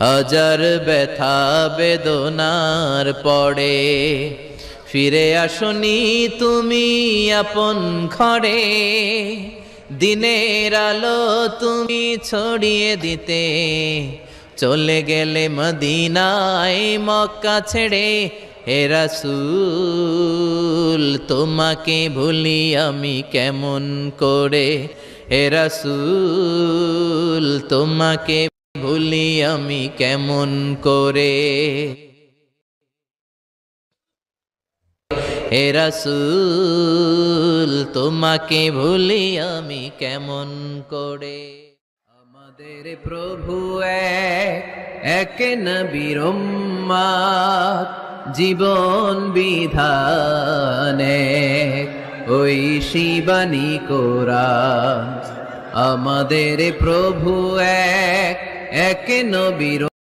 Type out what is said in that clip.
হাজার ব্যথা বেদনার পরে ফিরে আসনি তুমি আপন ঘরে। দিনের আলো তুমি ছড়িয়ে দিতে চলে গেলে মদিনায় মক্কা ছেড়ে। হে রাসূল তোমাকে ভুলি আমি কেমন করে, হে রাসূল তোমাকে ভুলি আমি কেমন করে, হে রাসূল তোমাকে ভুলি আমি কেমন করে। আমাদের প্রভু এক নবীর উম্মত, জীবন বিধানে ওই শিবানী কোরআন। আমাদের প্রভু এক নবীর